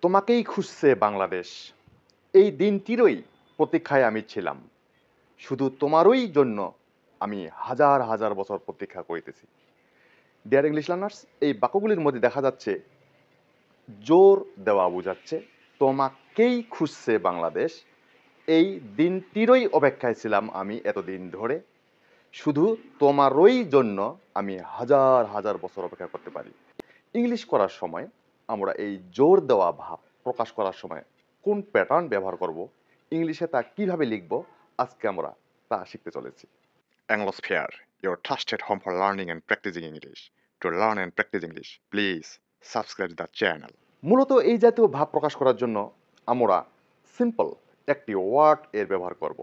তোমাকেই খুঁজছে বাংলাদেশ, এই দিনটিরই প্রতীক্ষায় আমি ছিলাম। শুধু তোমারই জন্য আমি হাজার হাজার বছর প্রতীক্ষা করিতেছি। ডিয়ার ইংলিশ লার্নার্স, এই বাক্যগুলির মধ্যে দেখা যাচ্ছে জোর দেওয়া বোঝাচ্ছে তোমাকেই খুঁজছে বাংলাদেশ, এই দিনটিরই অপেক্ষায় ছিলাম আমি এতদিন ধরে। শুধু তোমারই জন্য আমি হাজার হাজার বছর অপেক্ষা করতে পারি। ইংলিশ করার সময় আমরা এই জোর দেওয়া ভাব প্রকাশ করার সময় কোন প্যাটার্ন ব্যবহার করব, ইংলিশে তা কিভাবে লিখব, আজকে আমরা তা শিখতে চলেছি। Anglosphere, your trusted home for learning and practicing English. To learn and practice English, please subscribe the channel. মূলত এই জাতীয় ভাব প্রকাশ করার জন্য আমরা সিম্পল একটি ওয়ার্ড এর ব্যবহার করব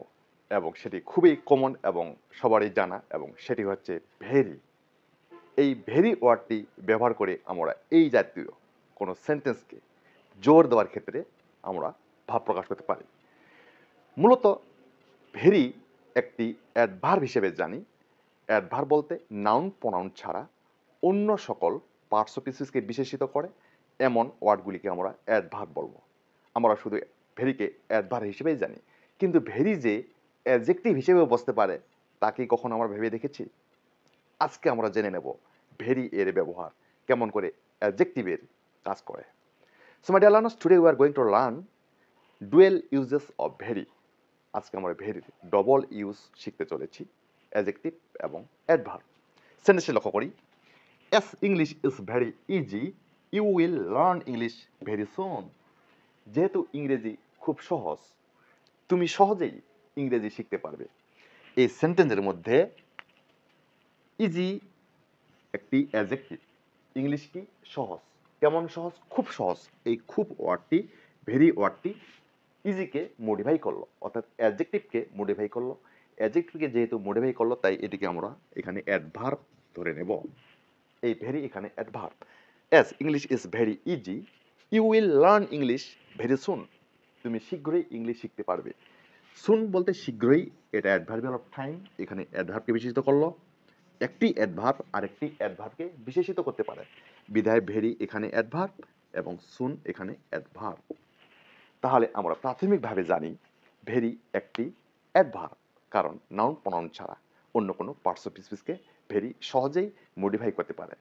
এবং সেটি খুবই কমন এবং সবারই জানা, এবং সেটি হচ্ছে ভেরি। এই ভেরি ওয়ার্ডটি ব্যবহার করে আমরা এই জাতীয় কোনো সেন্টেন্সকে জোর দেওয়ার ক্ষেত্রে আমরা ভাব প্রকাশ করতে পারি। মূলত ভেরি একটি অ্যাডভার্ব হিসেবে জানি। অ্যাডভার্ব বলতে নাউন প্রোনাউন ছাড়া অন্য সকল পার্টস অফ স্পিচকে বিশেষিত করে এমন ওয়ার্ডগুলিকে আমরা অ্যাডভার্ব বলবো। আমরা শুধু ভেরিকে অ্যাডভার্ব হিসেবেই জানি, কিন্তু ভেরি যে অ্যাডজেক্টিভ হিসেবেও বসতে পারে তা কি কখনো আমরা ভেবে দেখেছি? আজকে আমরা জেনে নেব ভেরি এর ব্যবহার কেমন করে অ্যাডজেক্টিভের কাজ করে। So my dear learners, today we are going to learn dual uses of very. আজকে আমরা ভেরির ডবল ইউজ শিখতে চলেছি, অ্যাডজেক্টিভ এবং অ্যাডভার্ব। সেন্টেন্সে লক্ষ্য করি, as English is very easy, you will learn English very soon. যেহেতু ইংরেজি খুব সহজ, তুমি সহজেই ইংরেজি শিখতে পারবে। এই সেন্টেন্সের মধ্যে ইজি একটি অ্যাডজেক্টিভ। ইংলিশ কি? সহজ। কেমন সহজ? খুব সহজ। এই খুব ওয়ার্ডটি, ভেরি ওয়ার্ডটি ইজিকে মডিফাই করলো, অর্থাৎ অ্যাডজেক্টিভকে মডিফাই করলো। অ্যাডজেক্টিভকে যেহেতু মডিফাই করলো, তাই এটিকে আমরা এখানে অ্যাডভার্ব ধরে নেব। এই ভেরি এখানে adverb. As English is very easy, you will learn English very soon. তুমি শীঘ্রই ইংলিশ শিখতে পারবে। সুন বলতে শীঘ্রই, এটা অ্যাডভার্বিয়াল অফ টাইম, এখানে অ্যাডভার্বকে বিশেষিত করলো। একটি অ্যাডভার্ব আরেকটি অ্যাডভার্বকে বিশেষিত করতে পারে, বিধায় ভেরি এখানে অ্যাডভার্ব এবং সুন এখানে অ্যাডভার্ব। তাহলে আমরা প্রাথমিকভাবে জানি ভেরি একটি অ্যাডভার্ব, কারণ নাউন প্রোনাউন ছাড়া অন্য কোনো পার্টস অফ স্পিচকে ভেরি সহজেই মডিফাই করতে পারে।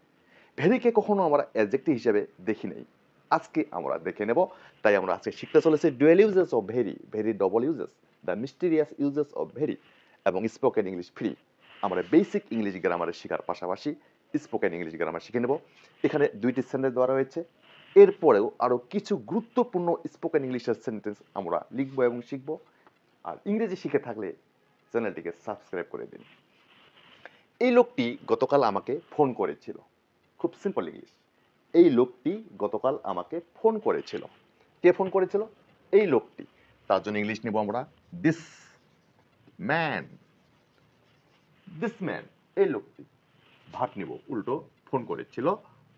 ভেরিকে কখনো আমরা অ্যাডজেক্টিভ হিসেবে দেখি নেই, আজকে আমরা দেখে নেব। তাই আমরা আজকে শিখতে চলেছি dual uses of very, very double uses, the mysterious uses of very এবং স্পোকেন ইংলিশ ফ্রি। আমরা বেসিক ইংলিশ গ্রামারের শেখার পাশাপাশি স্পোকেন ইংলিশ গ্রামার শিখে নেব। এখানে দুইটি সেন্টেন্স দেওয়া রয়েছে, এরপরেও আরও কিছু গুরুত্বপূর্ণ স্পোকেন ইংলিশের সেন্টেন্স আমরা লিখব এবং শিখব। আর ইংরেজি শিখে থাকলে চ্যানেলটিকে সাবস্ক্রাইব করে দিন। এই লোকটি গতকাল আমাকে ফোন করেছিল। খুব সিম্পল ইংলিশ। এই লোকটি গতকাল আমাকে ফোন করেছিল। কে ফোন করেছিল? এই লোকটি। তার জন্য ইংলিশ নেব আমরা দিস ম্যান। দিস ম্যান, এই লোকটি। ভার্ব নিব, উল্টো ফোন করেছিল,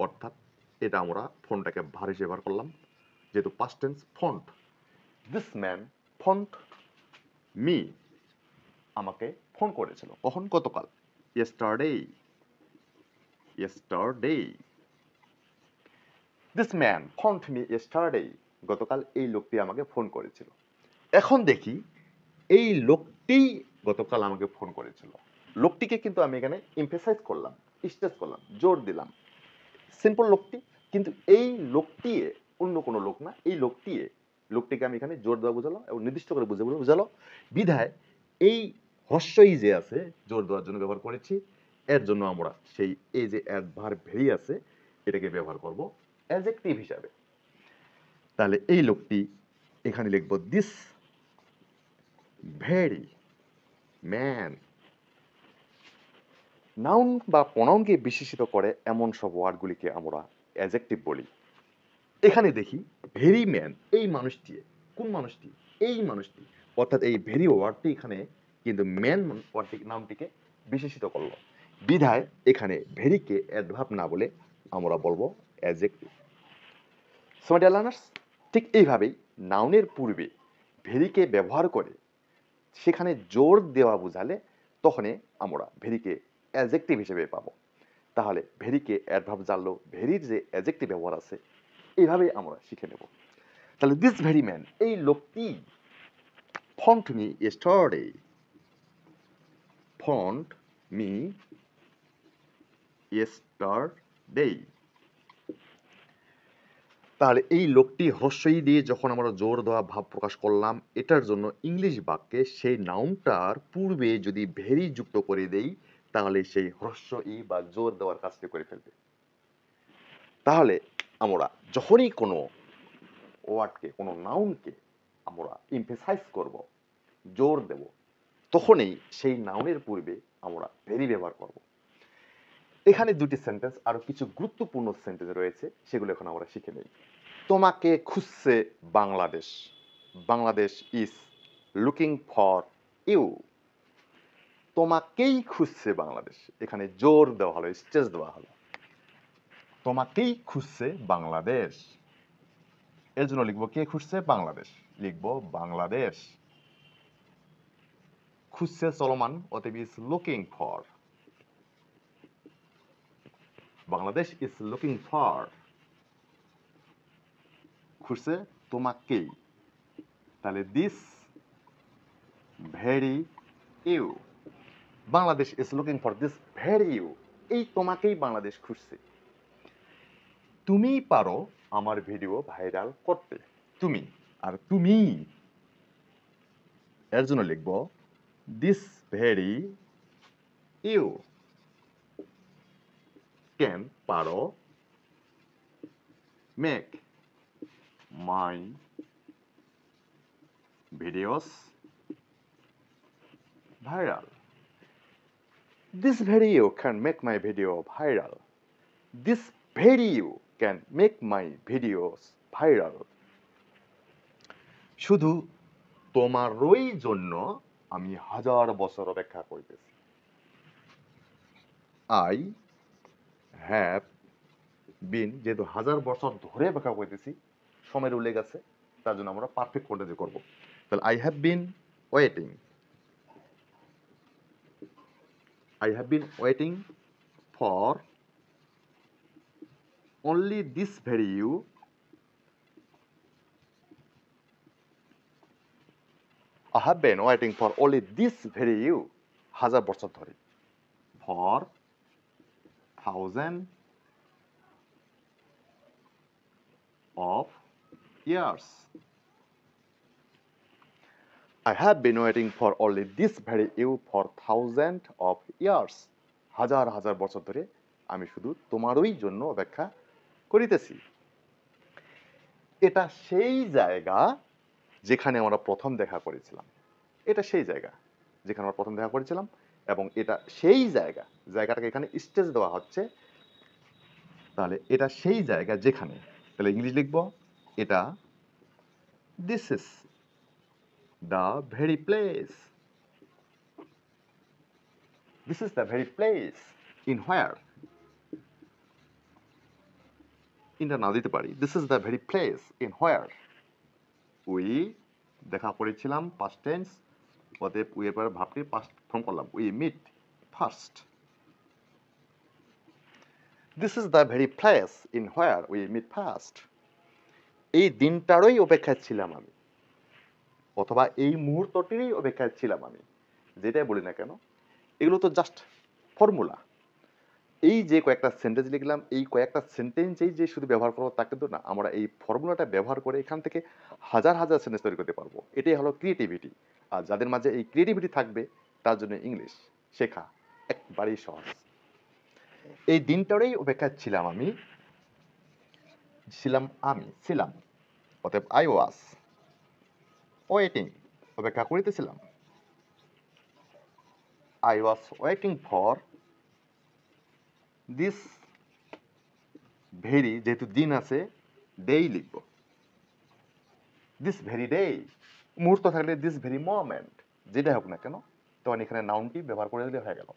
অর্থাৎ এটা আমরা ফোনটাকে ভার হিসেবে ব্যবহার করলাম, যেহেতু past tense phoned. This man phoned me, আমাকে ফোন করেছিল। কখন? গতকাল। Yesterday, yesterday. This man phoned me yesterday, গতকাল এই লোকটি আমাকে ফোন করেছিল। এখন দেখি এই লোকটি গতকাল আমাকে ফোন করেছিল। লোকটিকে কিন্তু আমি এখানে এমফেসাইজ করলাম, স্ট্রেস করলাম, জোর দিলাম। সিম্পল লোকটি, কিন্তু এই লোকটি অন্য কোনো লোক না, এই লোকটি, লোকটিকে আমি এখানে জোর দেওয়া বোঝালো এবং নির্দিষ্ট করে বোঝালো, বিধায় এই হস্যই যে আছে জোর দেওয়ার জন্য ব্যবহার করেছি। এর জন্য আমরা সেই এই যে অ্যাডভার্ব ভেরি আছে এটাকে ব্যবহার করব অ্যাডজেক্টিভ হিসাবে। তাহলে এই লোকটি এখানে লিখব দিস ভেরি ম্যান। নাউন বা প্রনাউনকে বিশেষিত করে এমন সব ওয়ার্ডগুলিকে আমরা অ্যাডজেক্টিভ বলি। এখানে দেখি ভেরি ম্যান, এই মানুষটি। কোন মানুষটি? এই মানুষটি। অর্থাৎ এই ভেরি ওয়ার্ডটি এখানে কিন্তু ম্যান ওয়ার্ডটি নাউনটিকে বিশেষিত করলো, বিধায় এখানে ভেরিকে অ্যাডভার্ব না বলে আমরা বলবো adjective. So my dear learners, ঠিক এইভাবেই নাউনের পূর্বে ভেরিকে ব্যবহার করে সেখানে জোর দেওয়া বোঝালে তখনই আমরা ভেরিকে অ্যাডজেক্টিভ হিসেবে পাবো। তাহলে ভেরিকে অ্যাডভার্ব জানলো, ভেরির যে অ্যাডজেক্টিভ ব্যবহার আছে এইভাবেই আমরা শিখে নেব। তাহলে দিস ভেরি ম্যান, এই লোকটি font me yesterday, font me yesterday. তাহলে এই লোকটি হ্রস্বই দিয়ে যখন আমরা জোর দেওয়া ভাব প্রকাশ করলাম, এটার জন্য ইংলিশ বাক্যে সেই নাউনটার পূর্বে যদি ভেরি যুক্ত করে দেই, তাহলে সেই হ্রস্বই বা জোর দেওয়ার কাজটি করে ফেলবে। তাহলে আমরা যখনই কোনো ওয়ার্ডকে, কোনো নাউনকে আমরা এমফেসাইজ করব, জোর দেব, তখনই সেই নাউনের পূর্বে আমরা ভেরি ব্যবহার করব। এখানে দুটি সেন্টেন্স, আরো কিছু গুরুত্বপূর্ণ সেন্টেন্স রয়েছে, সেগুলো এখন আমরা শিখে নেই। তোমাকে খুঁজছে Bangladesh, Bangladesh is looking for you. তোমাকেই খুঁজছে বাংলাদেশ, এখানে জোর দেওয়া হলো, স্ট্রেস দেওয়া হলো। তোমাকেই খুঁজছে বাংলাদেশ, এর জন্য লিখবো কে খুঁজছে, বাংলাদেশ, লিখবো বাংলাদেশ। খুঁজছে চলমান, অতএব is looking for, Bangladesh is looking for, খুঁজছে তোমাকেই। তাহলে this very you, Bangladesh is looking for this very you, এই তোমাকেই বাংলাদেশ খুঁজছে। তুমি পারো আমার ভিডিও ভাইরাল করতে, তুমি, আর তুমি, এর জন্য লিখবো দিস ভেরি ইউ ক্যান, পারো, make my videos viral. This very you can make my video viral. This very you can make my videos viral. শুধু তোমারই জন্য আমি হাজার বছর অপেক্ষা করতেছি। I have been, যেহেতু হাজার বছর ধরে অপেক্ষা করতেছি, সময়ের উল্লেখ আছে, তার জন্য আমরা পারফেক্ট কন্টিনিউ করব। তাহলে I have been waiting, I have been waiting for only this very you, I have been waiting for only this very you, হাজার বছর ধরে, for thousand of years. I have been waiting for only this very you for thousand of years. হাজার হাজার বছর ধরে আমি শুধু তোমারই জন্য অপেক্ষা করিতেছি। এটা সেই জায়গা যেখানে আমরা প্রথম দেখা করেছিলাম, এটা সেই জায়গা যেখানে আমরা প্রথম দেখা করেছিলাম, এবং এটা সেই জায়গা, জায়গাটাকে এখানে স্টেজ দেওয়া হচ্ছে। তাহলে এটা সেই জায়গা যেখানে, তাহলে ইংলিশ লিখবো এটা this is the very place, this is the very place in where, ইনটা নাও দিতে পারি, this is the very place in where we দেখা করেছিলাম, পাস্ট টেন্স, অতএব উই এর পরে ভাবটি পাস্ট ফর্ম করলাম, we meet first. This is the very place in where we meet first. এই দিনটারই অপেক্ষায় ছিলাম আমি, অথবা এই মুহূর্তটিরই অপেক্ষায় ছিলাম আমি, যেটাই বলি না কেন, এগুলো তো জাস্ট ফর্মুলা। এই যে কয়েকটা সেন্টেন্স লিখলাম, এই কয়েকটা সেন্টেন্সেই যে শুধু ব্যবহার করবো তা কিন্তু না, আমরা এই ফর্মুলাটা ব্যবহার করে এখান থেকে হাজার হাজার সেন্টেন্স তৈরি করতে পারবো। এটাই হলো ক্রিয়েটিভিটি। আর যাদের মাঝে এই ক্রিয়েটিভিটি থাকবে, তার জন্য ইংলিশ শেখা একবারেই সহজ। এই দিনটারই অপেক্ষায় ছিলাম আমি, ছিলাম, অতএব আই ওয়াজ ওয়েটিং, অপেক্ষা করিতেছিলাম, I was waiting for this very, যেহেতু দিন আছে, ডেই লিখব, দিস ভেরি ডে, মুহূর্ত থাকলে দিস ভেরি মোমেন্ট, যেটা হোক না কেন, তখন এখানে নাউনটি ব্যবহার করে দিলে হয়ে গেল,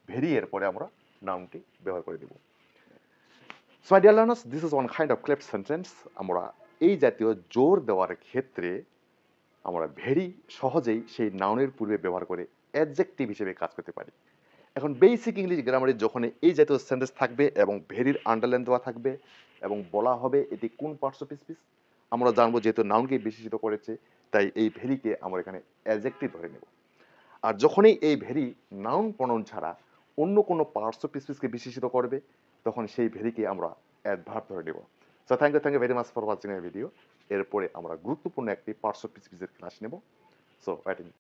ভেরি এর পরে আমরা নাউনটি ব্যবহার করে দেব। So my dear learners, this is one kind of cleft sentence. আমরা এই জাতীয় জোর দেওয়ার ক্ষেত্রে আমরা ভেরি সহজেই সেই নাউনের পূর্বে ব্যবহার করে অ্যাডজেক্টিভ হিসেবে কাজ করতে পারি। এখন বেসিক ইংলিশ গ্রামারে যখন এই জাতীয় সেন্টেন্স থাকবে এবং ভেরির আন্ডারলাইন দেওয়া থাকবে এবং বলা হবে এটি কোন পার্টস অফ স্পিচ, আমরা জানবো যেহেতু নাউনকে বিশেষিত করেছে, তাই এই ভেরিকে আমরা এখানে অ্যাডজেক্টিভ ধরে নেব। আর যখনই এই ভেরি নাউন প্রনাউন ছাড়া অন্য কোনো পার্টস অফ স্পিচকে বিশেষিত করবে, তখন সেই ভেরিকে আমরা অ্যাডভার্ব ধরে নেব। So thank you very much for watching এই ভিডিও। এরপরে আমরা গুরুত্বপূর্ণ একটি পার্টস অফ স্পিচের ক্লাস নেব। So waiting.